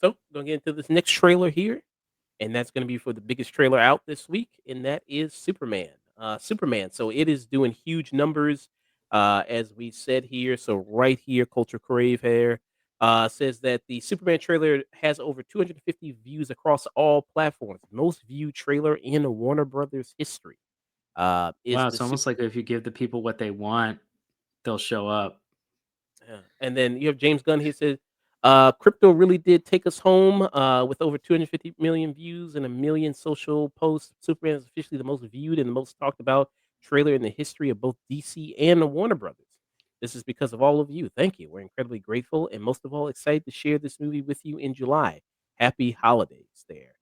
So, gonna get into this next trailer here, and that's gonna be for the biggest trailer out this week, and that is Superman. Superman. So it is doing huge numbers, as we said here. So right here, Culture Crave here says that the Superman trailer has over 250 views across all platforms, most viewed trailer in Warner Brothers history. Is Wow, the it's almost like if you give the people what they want, they'll show up. Yeah. And then you have James Gunn. He said, "Crypto really did take us home with over 250 million views and a million social posts. Superman is officially the most viewed and the most talked about trailer in the history of both DC and the Warner Brothers. This is because of all of you. Thank you. We're incredibly grateful and most of all excited to share this movie with you in July. Happy holidays there."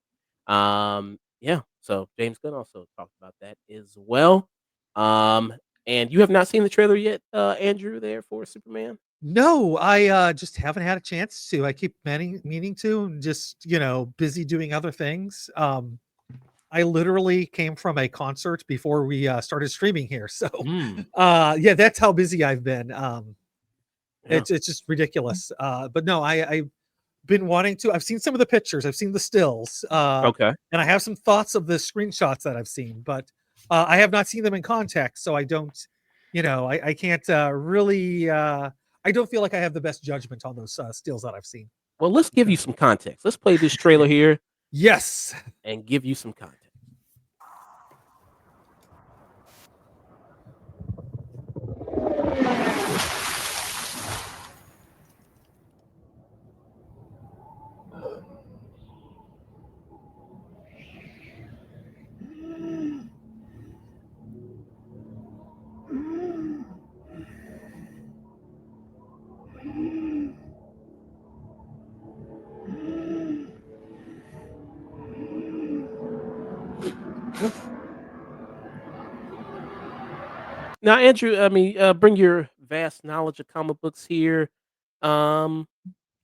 Yeah. So James Gunn also talked about that as well. Um, and you have not seen the trailer yet, Andrew, there for Superman? No, I just haven't had a chance to. I keep meaning to, and just busy doing other things. I literally came from a concert before we started streaming here, so Mm. yeah, that's how busy I've been. Yeah. It's just ridiculous. But no, I've been wanting to. I've seen some of the pictures, I've seen the stills, Okay. and I have some thoughts of the screenshots that I've seen, but I have not seen them in context, so I don't. I can't really. I don't feel like I have the best judgment on those stills that I've seen. Well, let's give you some context. Let's play this trailer here Yes. and give you some context. Now, Andrew, I mean, bring your vast knowledge of comic books here. Um,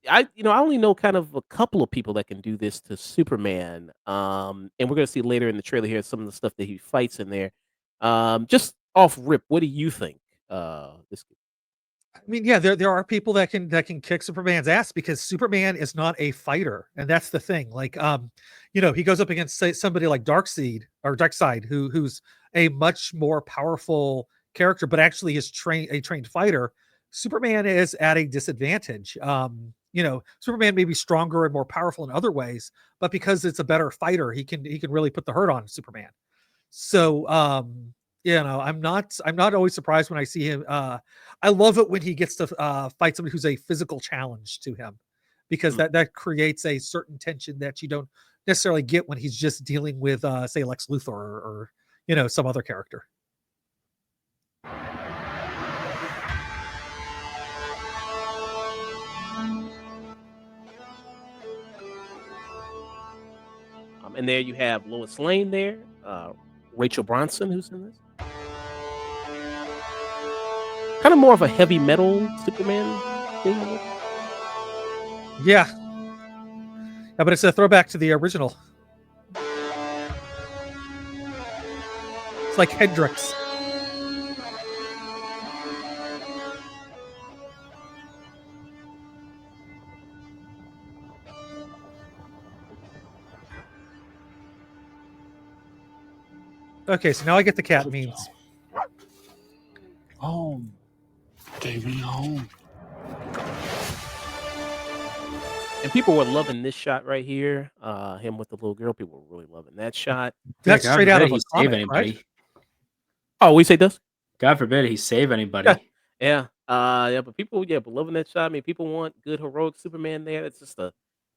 I only know kind of a couple of people that can do this to Superman. And we're gonna see later in the trailer here some of the stuff that he fights in there. Just off rip, what do you think? This I mean, yeah, there are people that can kick Superman's ass because Superman is not a fighter, and that's the thing. Like, he goes up against say, somebody like Darkseid, who's a much more powerful character, but actually is a trained fighter. Superman is at a disadvantage. Superman may be stronger and more powerful in other ways, but because it's a better fighter, he can really put the hurt on Superman. So, I'm not always surprised when I see him. I love it when he gets to fight somebody who's a physical challenge to him, because Mm. that creates a certain tension that you don't necessarily get when he's just dealing with, say, Lex Luthor or some other character. And there you have Lois Lane there, Rachel Bronson, who's in this. Kind of more of a heavy metal Superman thing. Yeah, yeah, but it's a throwback to the original. It's like Hendrix. Okay, so now I get the cat memes. Home. Take me home. And people were loving this shot right here. Him with the little girl. People were really loving that shot. That's God straight out forbid of a he save comic, right? anybody. Oh, we say Dusk? God forbid he save anybody. Yeah. Yeah, but people, yeah, but loving that shot. I mean, people want good heroic Superman there. It's just a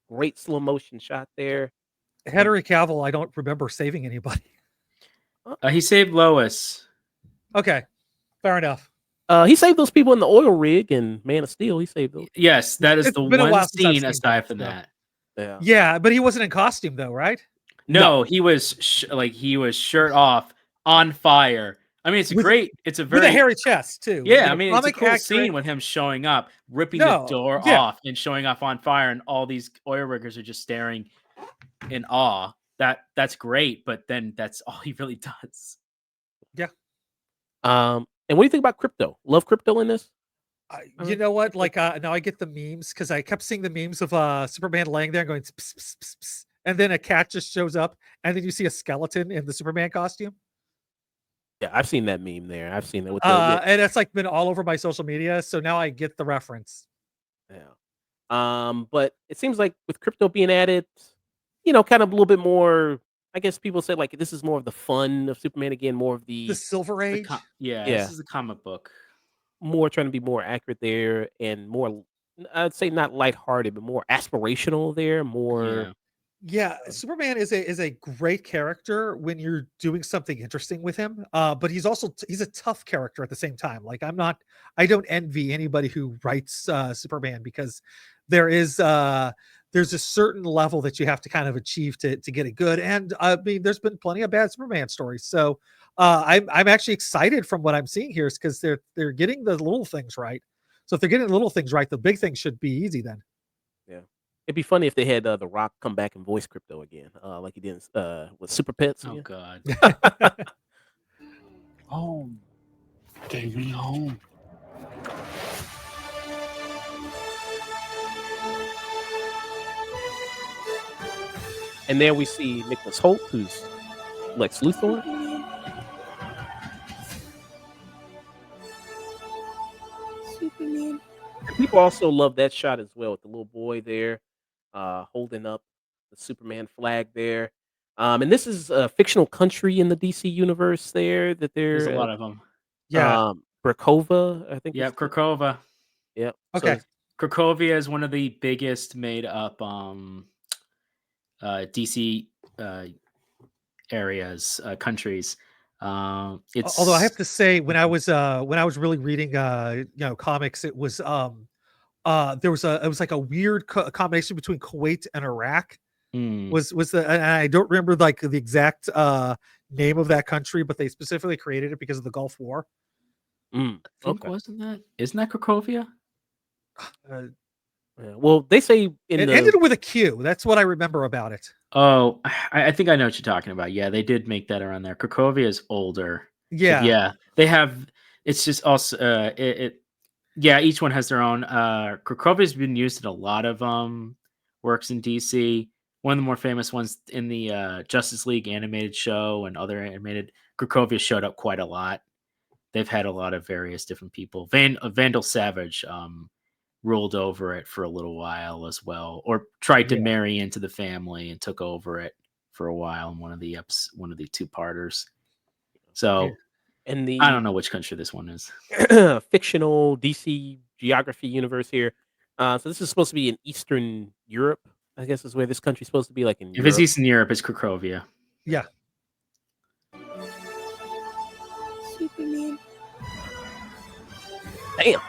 great slow motion shot there. Henry Cavill, I don't remember saving anybody. He saved Lois. Okay, fair enough. He saved those people in the oil rig and Man of Steel. He saved those. Yes, that is It's the been a one while since I've scene seen aside from that. that. Yeah. Yeah, but he wasn't in costume though, right? No, he was he was shirt off, on fire, I mean, it's a With great. It's a with a very hairy chest too. yeah. You I know, mean, it's a comic cool scene accurate. with him showing up, ripping the No, door yeah, off, and showing up on fire, and all these oil riggers are just staring in awe. That's great, but then that's all he really does. yeah. And what do you think about crypto? Love crypto in this? You know what? Like now I get the memes because I kept seeing the memes of Superman laying there and going, "Ps, ps, ps, ps," and then a cat just shows up, and then you see a skeleton in the Superman costume. Yeah, I've seen that meme there. I've seen that with the And it's like been all over my social media, so now I get the reference. yeah. But it seems like with crypto being added, kind of a little bit more. I guess people say like this is more of the fun of Superman again, more of The the Silver The Age. yeah, this yeah, is a comic book. more trying to be more accurate there and more. I'd say not lighthearted, but more aspirational there. More Yeah, Yeah, Superman is a great character when you're doing something interesting with him. But he's also he's a tough character at the same time. Like I don't envy anybody who writes Superman because there is there's a certain level that you have to kind of achieve to get it good. And I mean, there's been plenty of bad Superman stories. So I'm actually excited from what I'm seeing here is because they're getting the little things right. So if they're getting the little things right, the big things should be easy then. yeah. It'd be funny if they had The Rock come back and voice crypto again, like he did with Super Pets oh again. god. Home. Take me home. And there we see Nicholas Holt, who's Lex Luthor. Superman. And people also love that shot as well with the little boy there, holding up the Superman flag there. And this is a fictional country in the DC universe there that There's a they're lot of them. Yeah. Brakova, I think. Yeah, Is Krakova. Yep. So Okay. Krakovia is one of the biggest made up DC areas, countries. Although I have It's to say, when I was really reading comics, it was there was it was like a weird combination between Kuwait and Iraq. mm, Was the and I don't remember like the exact name of that country, but they specifically created it because of the Gulf War. I think okay. isn't that Krakovia? Uh, Yeah. Well, they say in it the ended with a Q. That's what I remember about it. Oh, I think I know what you're talking about. Yeah, they did make that around there. Krakovia is older, but Yeah. yeah, they have. It's just also yeah, each one has their own. Krakovia's been used in a lot of works in DC. One of the more famous ones in the Justice League animated show and other animated. Krakovia showed up quite a lot. They've had a lot of various different people. Vandal Savage ruled over it for a little while as well, or tried to Yeah. marry into the family and took over it for a while in one of the two parters. Yeah. So in I don't the know which country this one is. fictional DC geography universe here. So this is supposed to be in Eastern Europe. I guess is where this country's supposed to be, like in If it's Europe. Eastern Europe, it's Krakovia. Yeah. Superman. Damn.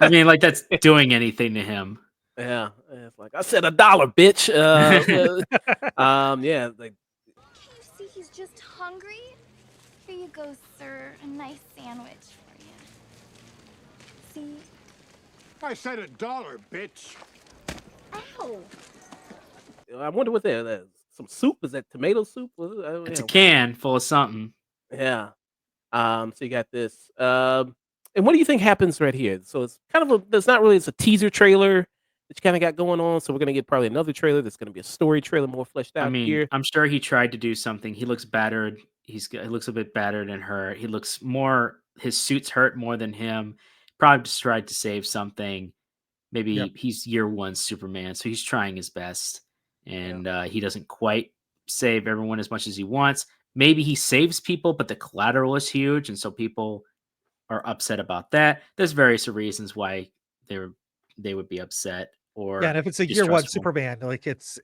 I mean, like that's doing anything to him. Yeah, it's like I said, $1, bitch. Yeah, like Can't you see he's just hungry? Here you go, sir. A nice sandwich for you. See? I said $1, bitch. Ow! I wonder what that is. Some soup? Is that tomato soup? Was it? It's a can full of something. Yeah. So you got this. And what do you think happens right here? So it's kind of it's not really, it's a teaser trailer that you kind of got going on. So we're gonna get probably another trailer that's gonna be a story trailer, more fleshed I out mean, here. I'm sure he tried to do something. He looks battered. He looks a bit battered and hurt. He looks more. His suit's hurt more than him. Probably just tried to save something. Yep. Maybe he's year one Superman, so he's trying his best, and he doesn't quite save everyone as much as he wants. Maybe he saves people, but the collateral is huge, and so people are upset about that. There's various reasons why they would be upset Yeah, or and if it's a year one distrustful. Superman, like it's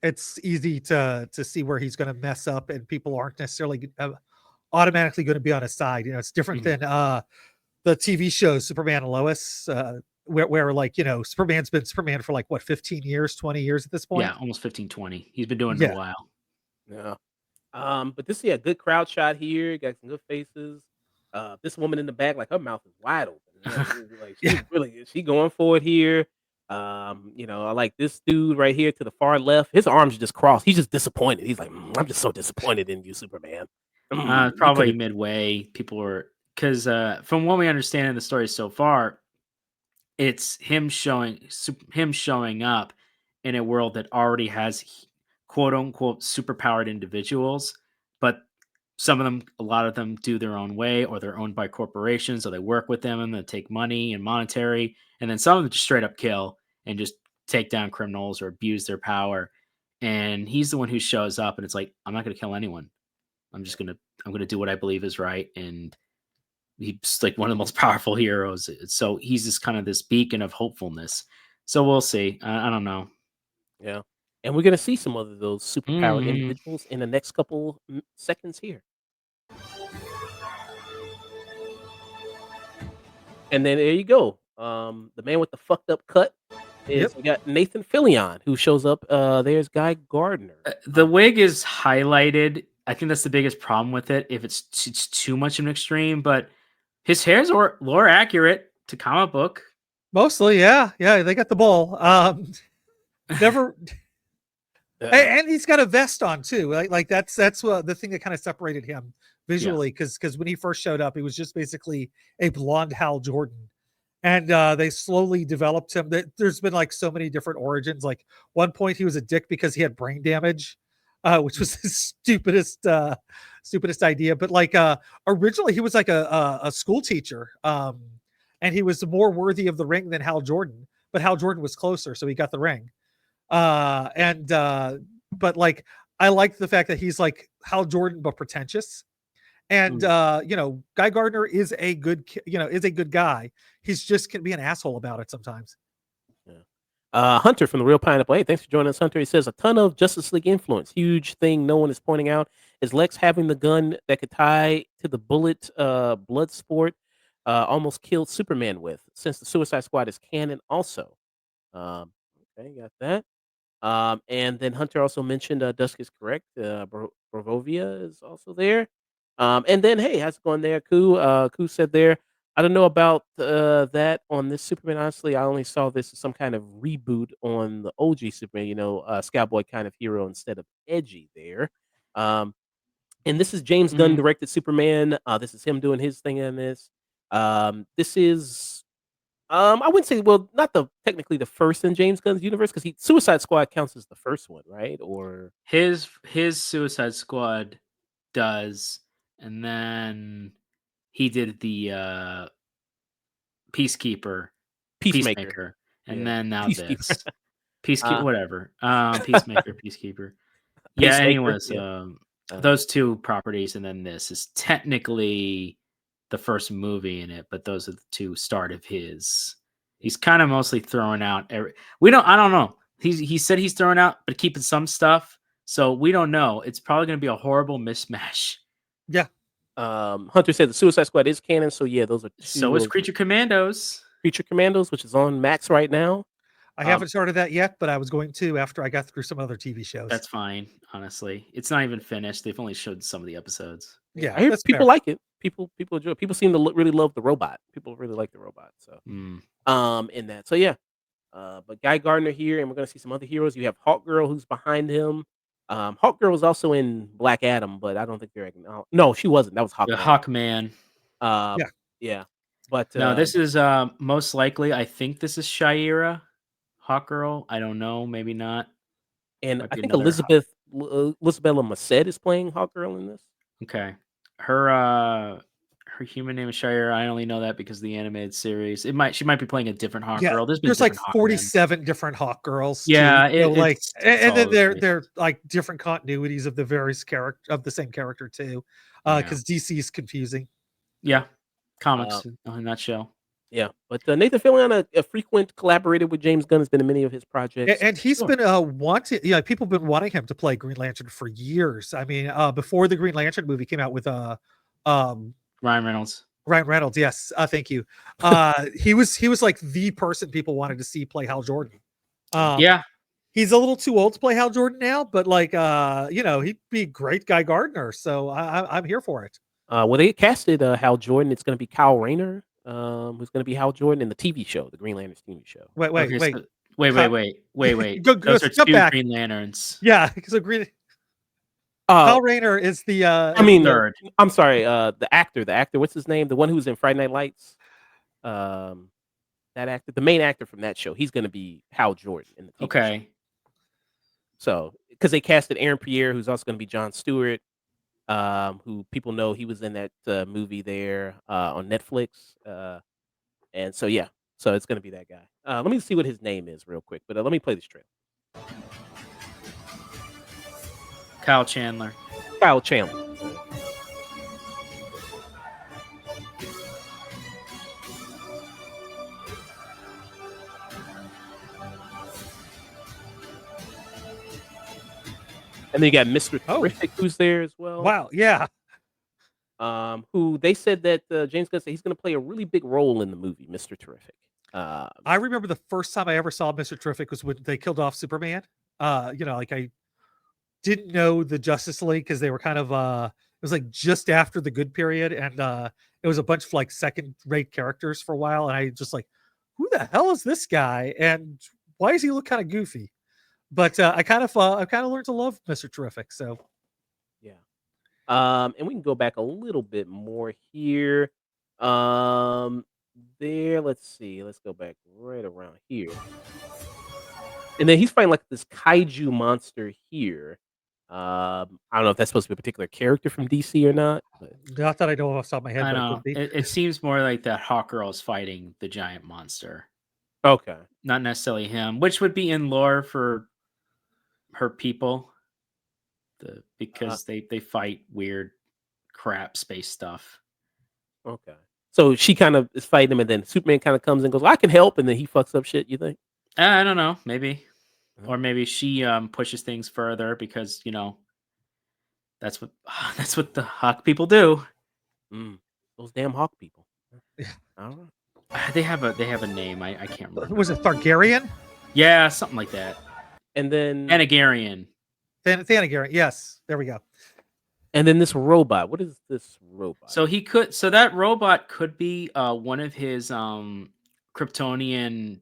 easy to see where he's going to mess up, and people aren't necessarily automatically going to be on his side. You know, it's different Mhm. than the TV show Superman and Lois, where like Superman's been Superman for like what 15 years, 20 years at this point. Yeah, almost 15, 20. He's been doing it a Yeah, while. Yeah. But this, yeah, good crowd shot here. Got some good faces. This woman in the back, like her mouth is wide open. Like Yeah. she going for it here. I like this dude right here to the far left. His arms are just crossed. He's just disappointed. He's like, I'm just so disappointed in you, Superman. You Probably could've-" midway. People were because from what we understand in the story so far, it's him showing up in a world that already has quote unquote superpowered individuals, but a lot of them do their own way, or they're owned by corporations, or they work with them and they take money and monetary, and then some of them just straight up kill and just take down criminals or abuse their power. And he's the one who shows up, and it's like, I'm not going to kill anyone. I'm gonna do what I believe is right, and he's like one of the most powerful heroes. So he's just kind of this beacon of hopefulness. So we'll see. I don't know. Yeah. And we're gonna see some of those superpowered Mhm. individuals in the next couple seconds here. And then there you go. The man with the fucked up cut Yep. is we got Nathan Fillion who shows up. There's Guy Gardner. The wig is highlighted. I think that's the biggest problem with it. If it's too much of an extreme, but his hair's more accurate to comic book. Mostly, yeah. They got the ball. Never. And he's got a vest on too. Like that's what the thing that kind of separated him visually, because when he first showed up, he was just basically a blonde Hal Jordan, and they slowly developed him. There's been like so many different origins. Like one point, he was a dick because he had brain damage, which was the stupidest idea. But like originally, he was like a school teacher, and he was more worthy of the ring than Hal Jordan. But Hal Jordan was closer, so he got the ring. But like I like the fact that he's like Hal Jordan but pretentious, and Guy Gardner is a good guy. He's just can be an asshole about it sometimes. Yeah. Hunter from the Real Pineapple. Hey, thanks for joining us, Hunter. He says a ton of Justice League influence. Huge thing no one is pointing out is Lex having the gun that could tie to the bullet blood sport almost killed Superman with, since the Suicide Squad is canon also. Um, okay, got that. And then Hunter also mentioned Dusk is correct. Bravovia is also there. And then, hey, how's it going there, Koo? Koo said there, I don't know about that on this Superman. Honestly, I only saw this as some kind of reboot on the OG Superman, Scoutboy kind of hero instead of edgy there. Um, and this is James Gunn Mhm. directed Superman. This is him doing his thing in this. This is I wouldn't say not technically the first in James Gunn's universe because Suicide Squad counts as the first one, right? Or His Suicide Squad does, and then he did the Peacemaker. Peacemaker, and Yeah. then now Peacekeeper. this Peacekeeper, Uh, whatever. Peacemaker, Peacekeeper. Yeah. Pacemaker. Anyways, Yeah. those two properties, and then this is technically the first movie in it, but those are the two start of his. He's kind of mostly throwing out I don't know. He said he's throwing out, but keeping some stuff. So we don't know. It's probably going to be a horrible mismatch. Yeah. Hunter said the Suicide Squad is canon, so yeah, those are So two is of Creature Commandos. Creature Commandos, which is on Max right now. I haven't started that yet, but I was going to after I got through some other TV shows. That's fine, honestly. It's not even finished. They've only showed some of the episodes. Yeah, I hear that's people fair. like it. People enjoy it. People seem to really love the robot. People really like the robot. So in that. So yeah. But Guy Gardner here, and we're gonna see some other heroes. You have Hawk Girl who's behind him. Hawk Girl was also in Black Adam, but I don't think they're no, she wasn't. That was The Hawkman. Hawkman. Yeah. Yeah. But No, this is most likely. I think this is Shaira, Hawkgirl. I don't know. Maybe not. and Might I be think another. Elizabeth Merced is playing Hawk Girl in this. Okay. Her human name is Shire. I only know that because of the animated series. She might be playing a different Hawk Girl. There's like different Hawkmen. 47 different Hawk Girls. Yeah, too. Like it's and all then over the place. they're like different continuities of the various character of the same character too. Because DC is confusing. Yeah, comics in a nutshell. Yeah, but Nathan Fillion, a frequent collaborator with James Gunn, has been in many of his projects. And he's been wanted. Yeah, people have been wanting him to play Green Lantern for years. I mean, before the Green Lantern movie came out with Ryan Reynolds. Ryan Reynolds, yes. Thank you. He was like the person people wanted to see play Hal Jordan. Yeah. He's a little too old to play Hal Jordan now, but like he'd be great Guy Gardner. So I'm here for it. Well, they casted Hal Jordan. It's going to be Kyle Rayner, who's going to be Hal Jordan in the TV show, the Green Lanterns TV show. Wait, Okay, wait. so wait. Go Those are step two back. Green Lanterns. Yeah, so Green Uh, Kyle Rayner is the I mean, Third. I'm sorry, the actor, what's his name? The one who's in Friday Night Lights. Um, that actor, the main actor from that show, he's going to be Hal Jordan in the TV show. Okay. So, because they casted Aaron Pierre, who's also going to be Jon Stewart, who people know he was in that movie there on Netflix. And so, yeah, so it's going to be that guy. Let me see what his name is real quick, but let me play this trailer. Kyle Chandler. Kyle Chandler. And then you got Mr. Oh. Terrific, who's there as well. wow, yeah. Who they said that James Gunn said he's going to play a really big role in the movie, Mr. Terrific. I remember the first time I ever saw Mr. Terrific was when they killed off Superman. Like I didn't know the Justice League because they were kind of it was like just after the good period, and it was a bunch of like second-rate characters for a while, and I just like, who the hell is this guy? And why does he look kind of goofy? But I kind of learned to love Mr. Terrific. So Yeah. And we can go back a little bit more here. There, let's see. Let's go back right around here. And then he's fighting like this kaiju monster here. I don't know if that's supposed to be a particular character from DC or not. But not that I know off the top of my head, I but it know. could be. It seems more like that Hawkgirl is fighting the giant monster, okay. not necessarily him, which would be in lore for her people. Because they fight weird crap space stuff. Okay. So she kind of is fighting him, and then Superman kind of comes and goes, "I can help," and then he fucks up shit. You think? I don't know, maybe, Uh-huh. or maybe she pushes things further because that's what the Hawk people do. Those damn Hawk people. Yeah. I don't know. They have a name. I can't remember. Was it Targaryen? Yeah, something like that. And then Thanagarian. Thanagarian. Yes, there we go. And then this robot. What is this robot? So that robot could be one of his Kryptonian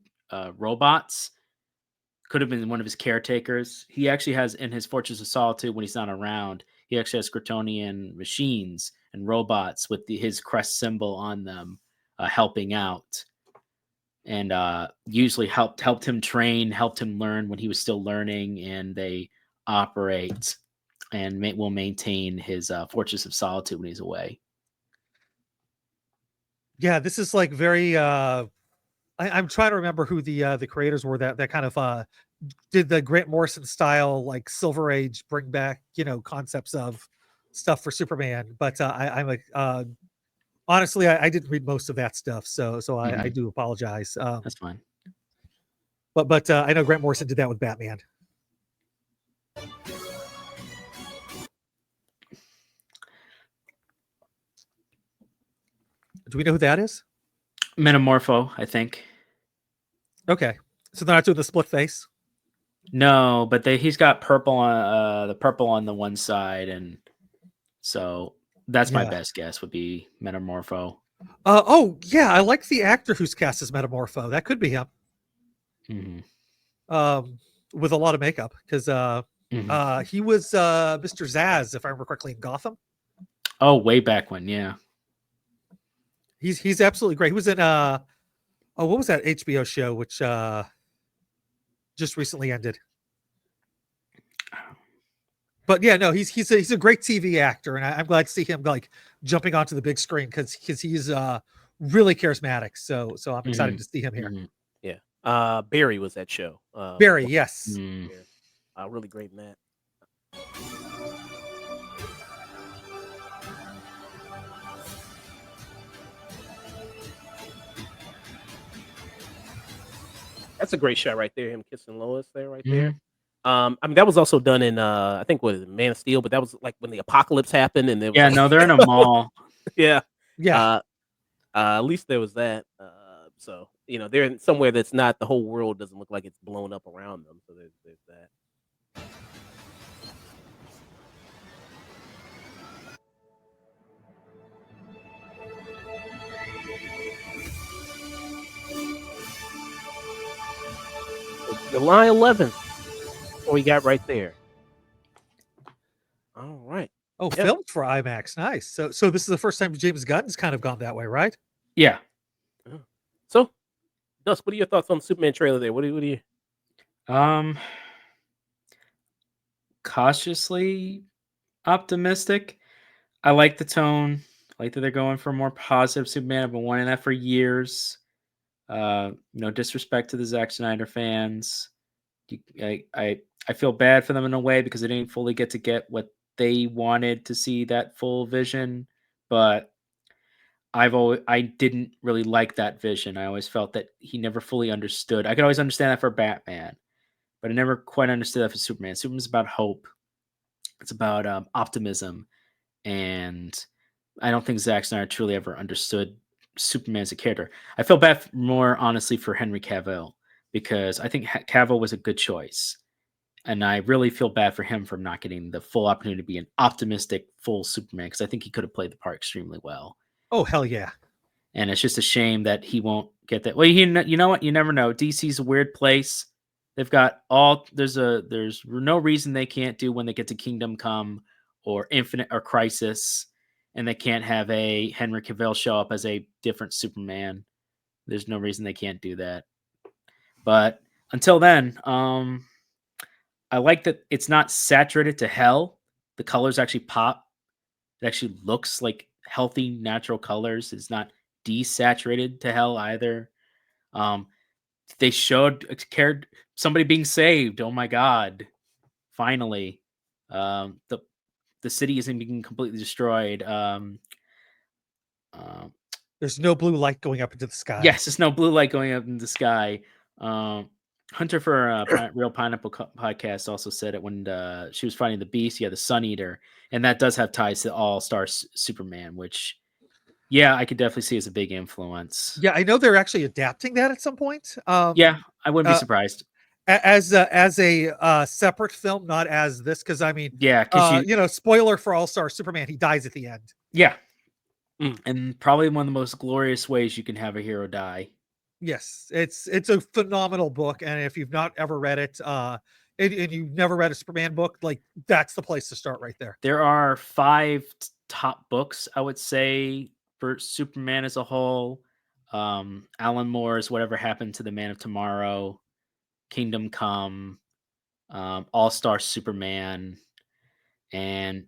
robots. Could have been one of his caretakers. He actually has in his Fortress of Solitude when he's not around. He actually has Kryptonian machines and robots with his crest symbol on them, helping out, and usually helped him train, helped him learn when he was still learning, and they operate and will maintain his Fortress of Solitude when he's away. Yeah, this is like very. I'm trying to remember who the creators were that kind of did the Grant Morrison style like Silver Age bring back concepts of stuff for Superman. But I'm like honestly I didn't read most of that stuff, so I do apologize. That's fine. But I know Grant Morrison did that with Batman. Do we know who that is? Metamorpho, I think. Okay, so they're not doing the split face. No, but he's got purple on the purple on the one side, and so that's my best guess would be Metamorpho. Oh yeah, I like the actor who's cast as Metamorpho. That could be him. With a lot of makeup because he was Mr. Zaz, if I remember correctly, in Gotham. Oh, way back when, yeah. He's absolutely great. He was in what was that HBO show which just recently ended? But yeah, no, he's a great TV actor, and I'm glad to see him like jumping onto the big screen because he's really charismatic. So I'm excited to see him here. Yeah, Barry was that show. Barry, yes. Really great in that. That's a great shot right there. Him kissing Lois there, right there. I mean, that was also done in I think what is it, Man of Steel, but that was like when the apocalypse happened, and there was like, no, they're in a mall. Yeah. At least there was that. So they're in somewhere that's not the whole world doesn't look like it's blown up around them. So there's that. July 11th. What we got right there. All right. Oh, Yep. filmed for IMAX. Nice. So this is the first time James Gunn's kind of gone that way, right? Yeah. So, Dusk, what are your thoughts on the Superman trailer there? What do you? Cautiously optimistic. I like the tone. I like that they're going for a more positive Superman. I've been wanting that for years. No disrespect to the Zack Snyder fans. I feel bad for them in a way because they didn't fully get what they wanted to see, that full vision. But I didn't really like that vision. I always felt that he never fully understood. I could always understand that for Batman, but I never quite understood that for Superman. Superman's about hope. It's about optimism, and I don't think Zack Snyder truly ever understood Superman as a character. I feel bad more honestly for Henry Cavill because I think Cavill was a good choice, and I really feel bad for him for not getting the full opportunity to be an optimistic full Superman because I think he could have played the part extremely well. Oh, hell yeah. And it's just a shame that he won't get that. Well, you know what? You never know. DC's a weird place. They've got there's no reason they can't do when they get to Kingdom Come or Infinite or Crisis, and they can't have a Henry Cavill show up as a different Superman. There's no reason they can't do that. But until then, I like that it's not saturated to hell. The colors actually pop. It actually looks like healthy, natural colors. It's not desaturated to hell either. They cared somebody being saved. Oh my god! Finally, the city isn't being completely destroyed. There's no blue light going up into the sky. Yes, there's no blue light going up in the sky. Hunter for Real Pineapple podcast also said it when she was fighting the beast. Yeah, the Sun Eater, and that does have ties to All Star Superman, which, yeah, I could definitely see as a big influence. Yeah, I know they're actually adapting that at some point. Yeah, I wouldn't be surprised. As a separate film, not as this, because I mean, Yeah, because spoiler for All Star Superman, he dies at the end. Yeah, and probably one of the most glorious ways you can have a hero die. Yes, it's a phenomenal book, and if you've not ever read it, and you've never read a Superman book, like that's the place to start right there. There are 5 top books, I would say, for Superman as a whole. Alan Moore's Whatever Happened to the Man of Tomorrow, Kingdom Come, All-Star Superman, and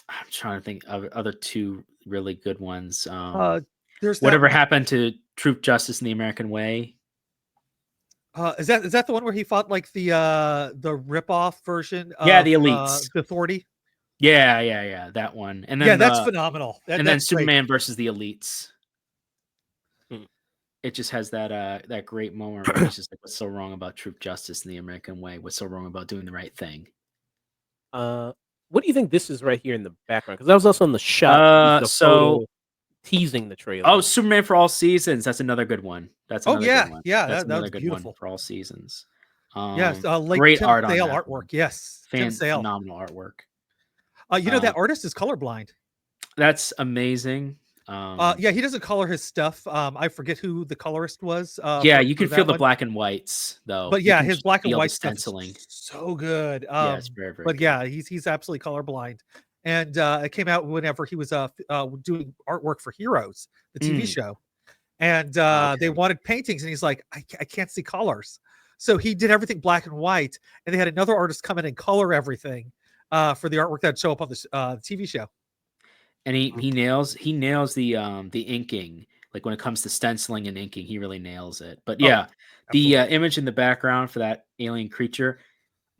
I'm trying to think of other 2 really good ones. There's Whatever Happened to Truth, Justice, and the American Way. Is that the one where he fought like the rip-off version of the Elites, the Authority? Yeah, that one. And then that's phenomenal. Then Superman versus the Elites. It just has that great moment where he's just like, "What's so wrong about truth, justice, and the American way? What's so wrong about doing the right thing?" What do you think this is right here in the background? Because that was also on the shot. Photo teasing the trailer. Oh, Superman for All Seasons. That's another good one. That's another good one. That's another good beautiful one for All Seasons. Yes, great Tim art Sale on that artwork. Yes, phenomenal artwork. That artist is colorblind. That's amazing. He doesn't color his stuff. I forget who the colorist was. You can feel the black and whites though. But yeah, his black and white stenciling stuff is so good. It's very, very but good. Yeah, he's absolutely colorblind. And it came out whenever he was doing artwork for Heroes, the TV show. And they wanted paintings, and he's like, I can't see colors. So he did everything black and white, and they had another artist come in and color everything for the artwork that'd show up on the TV show. And he nails the inking. Like when it comes to stenciling and inking, he really nails it. But yeah, the image in the background for that alien creature,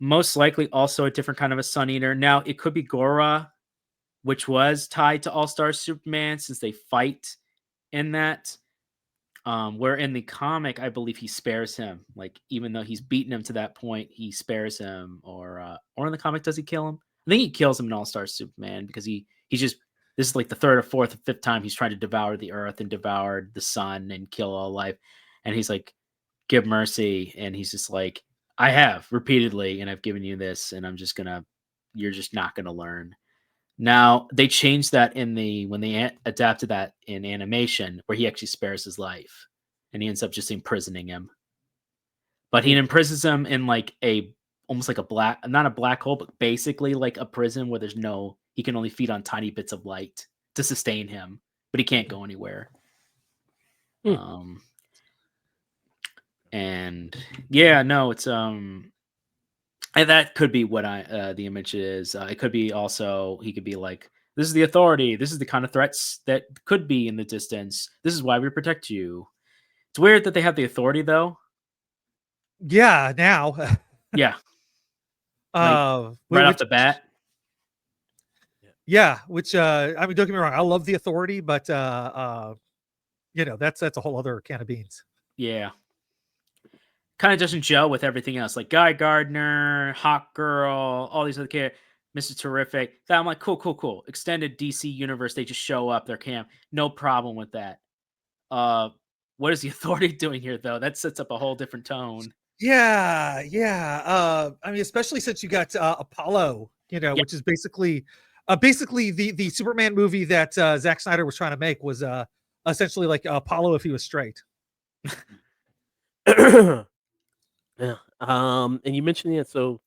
most likely also a different kind of a Sun Eater. Now it could be Gora, which was tied to All-Star Superman since they fight in that. Where in the comic, I believe he spares him. Like even though he's beaten him to that point, he spares him. Or in the comic, does he kill him? I think he kills him in All-Star Superman because he's just. This is like the 3rd or 4th or 5th time he's trying to devour the earth and devour the sun and kill all life. And he's like, give mercy. And he's just like, I have repeatedly, and I've given you this, and you're just not going to learn. Now they changed that when they adapted that in animation where he actually spares his life and he ends up just imprisoning him. but he imprisons him in like almost like not a black hole, but basically like a prison where he can only feed on tiny bits of light to sustain him, but he can't go anywhere. Hmm. And yeah, no, it's and that could be what the image is. It could be also he could be like, this is the authority. This is the kind of threats that could be in the distance. This is why we protect you. It's weird that they have the authority though. Yeah, now. Yeah, like right off which the bat. yeah, which I mean, don't get me wrong, I love the authority, but that's a whole other can of beans. Yeah. Kind of doesn't gel with everything else, like Guy Gardner, Hawk Girl, all these other characters, Mr. Terrific. That I'm like, cool. Extended DC universe, they just show up, their camp, no problem with that. What is the authority doing here, though? That sets up a whole different tone. Yeah. I mean, especially since you got Apollo, which is basically the Superman movie that Zack Snyder was trying to make was essentially like Apollo if he was straight. Yeah. And you mentioned it, so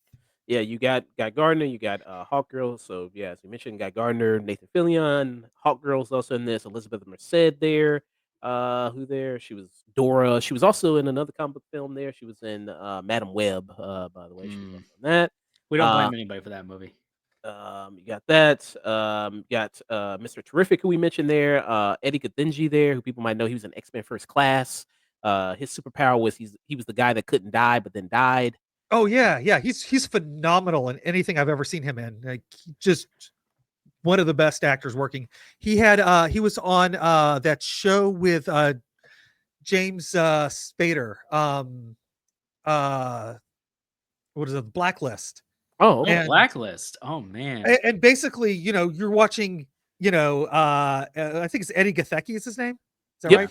yeah, you got Gardner, you got Hawk Girl. So yeah, as you mentioned, got Gardner, Nathan Fillion, Hawk Girl's also in this. Elizabeth Merced there. Who there? She was Dora. She was also in another comic book film there. She was in Madam Web, by the way. She was also in that. We don't blame anybody for that movie. You got that. You got Mr. Terrific, who we mentioned there. Eddie Gadinji there, who people might know. He was in X-Men First Class. His superpower was he was the guy that couldn't die but then died. Oh yeah, he's phenomenal in anything I've ever seen him in. Like just one of the best actors working. He was on that show with James Spader. What is it? Blacklist. Oh, okay. Blacklist. Oh man. And basically, you're watching, I think it's Eddie Gathecki is his name. Is that right?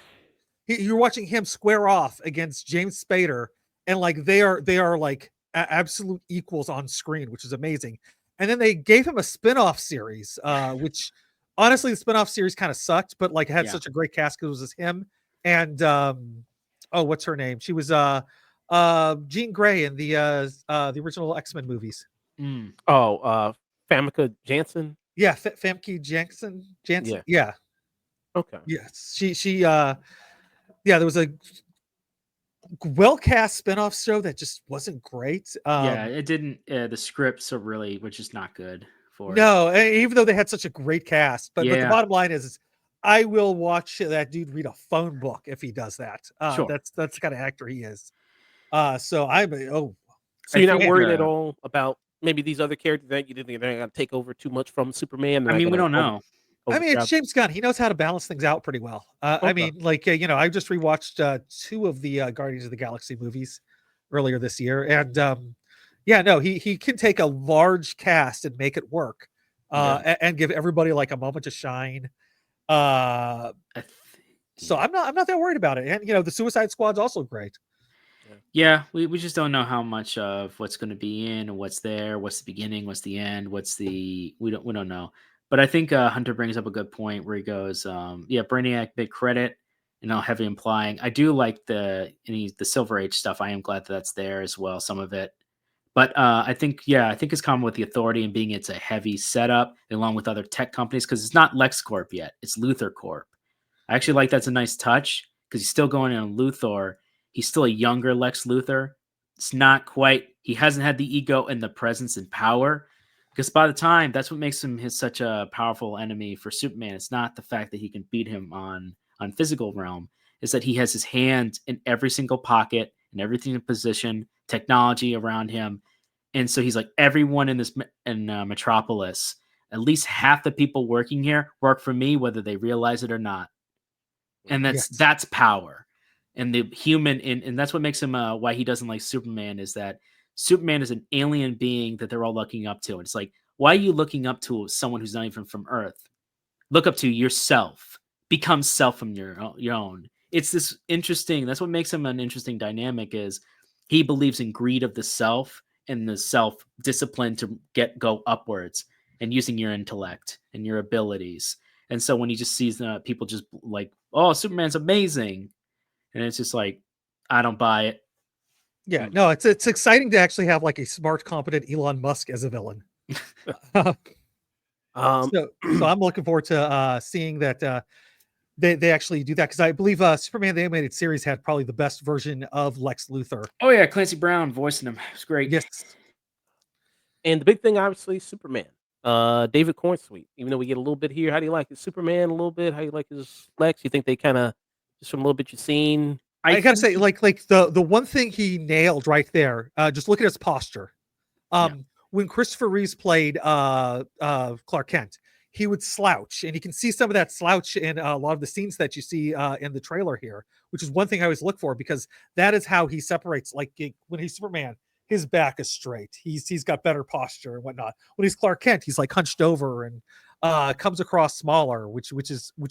You're watching him square off against James Spader, and like they are like absolute equals on screen, which is amazing. And then they gave him a spin-off series, which honestly the spin-off series kind of sucked, but like it had such a great cast because it was him and what's her name? She was Jean Grey in the original X-Men movies. Oh, Famke Janssen. Yeah, Famke Janssen. Yeah. Okay. Yes, she there was a well cast spin-off show that just wasn't great. Yeah, it didn't. The scripts were just not good for it. No, even though they had such a great cast, but the Yeah. bottom line is I will watch that dude read a phone book if he does that. Sure. That's the kind of actor he is. So I'm So you're not worried at all about maybe these other characters that you didn't think they're going to take over too much from Superman? I mean, we don't know. I mean, it's James Gunn. He knows how to balance things out pretty well. I mean, like, I just rewatched 2 of the Guardians of the Galaxy movies earlier this year. And he can take a large cast and make it work and give everybody like a moment to shine. So I'm not that worried about it. And, the Suicide Squad's also great. Yeah, we just don't know how much of what's going to be in and what's there, what's the beginning, what's the end, we don't know. But I think Hunter brings up a good point where he goes, Brainiac, big credit, heavy implying. I do like the Silver Age stuff. I am glad that's there as well, some of it. But I think it's common with the Authority and being it's a heavy setup along with other tech companies because it's not LexCorp yet. It's Luthor Corp. I actually like that's a nice touch because he's still going on Luthor. He's still a younger Lex Luthor. It's not quite, he hasn't had the ego and the presence and power because by the time, that's what makes him such a powerful enemy for Superman. It's not the fact that he can beat him on physical realm. It's that he has his hand in every single pocket and everything in position, technology around him. And so he's like, everyone in Metropolis, at least half the people working here work for me, whether they realize it or not. And that's power. And the human, and that's what makes him why he doesn't like Superman is that Superman is an alien being that they're all looking up to. And it's like, why are you looking up to someone who's not even from Earth? Look up to yourself. Become self from your own. It's this interesting, that's what makes him an interesting dynamic is he believes in greed of the self and the self-discipline to go upwards and using your intellect and your abilities. And so when he just sees people just like, oh, Superman's amazing. And it's just like, I don't buy it. Yeah, no, it's exciting to actually have like a smart, competent Elon Musk as a villain. Um, So I'm looking forward to seeing that they actually do that, because I believe Superman the animated series had probably the best version of Lex Luthor. Oh yeah, Clancy Brown voicing him. It's great. Yes. and the big thing, obviously, Superman. David Cornsweet. Even though we get a little bit here, how do you like his Superman? A little bit. How you like his Lex? You think they kind of just from a little bit you've seen? I gotta say, think like the one thing he nailed right there, just look at his posture. When Christopher Reeves played Clark Kent, he would slouch, and you can see some of that slouch in a lot of the scenes that you see in the trailer here, which is one thing I always look for, because that is how he separates. Like when he's Superman, his back is straight. He's got better posture and whatnot. When he's Clark Kent, he's like hunched over and comes across smaller, which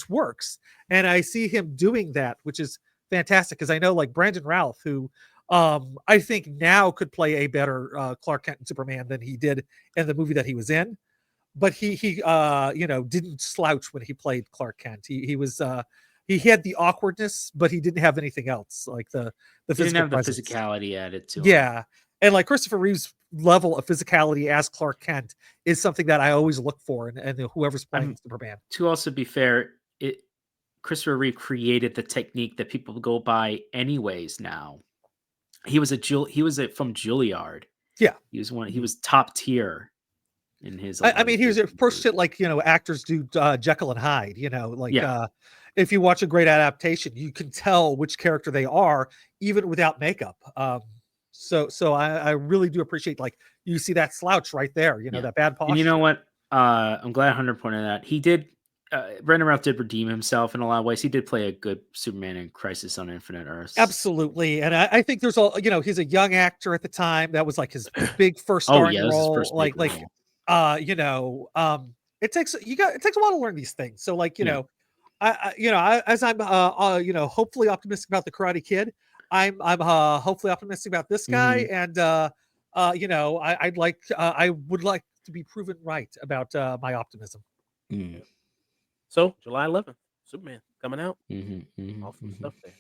works. And I see him doing that, which is fantastic, because I know like Brandon Routh, who I think now could play a better Clark Kent and Superman than he did in the movie that he was in. But he didn't slouch when he played Clark Kent. He had the awkwardness, but he didn't have anything else, like the he didn't physical have the presence. physicality added to him. Yeah, and like Christopher Reeve's level of physicality as Clark Kent is something that I always look for, and whoever's playing Superman. To also be fair, Christopher Reeve created the technique that people go by anyways now. He was from Juilliard. Yeah. He was top tier in his. I mean, he was first shit like actors do Jekyll and Hyde. If you watch a great adaptation, you can tell which character they are even without makeup. So I really do appreciate, like, you see that slouch right there. That bad posture. And you know what? I'm glad Hunter pointed out. He did. Brandon Routh did redeem himself in a lot of ways. He did play a good Superman in Crisis on Infinite Earths. Absolutely, and I think there's he's a young actor at the time. That was like his big first starring role. His first big role. It takes a while to learn these things. So as I'm hopefully optimistic about the Karate Kid, I'm hopefully optimistic about this guy, and I would like to be proven right about my optimism. So July 11th, Superman coming out. Awesome Stuff there.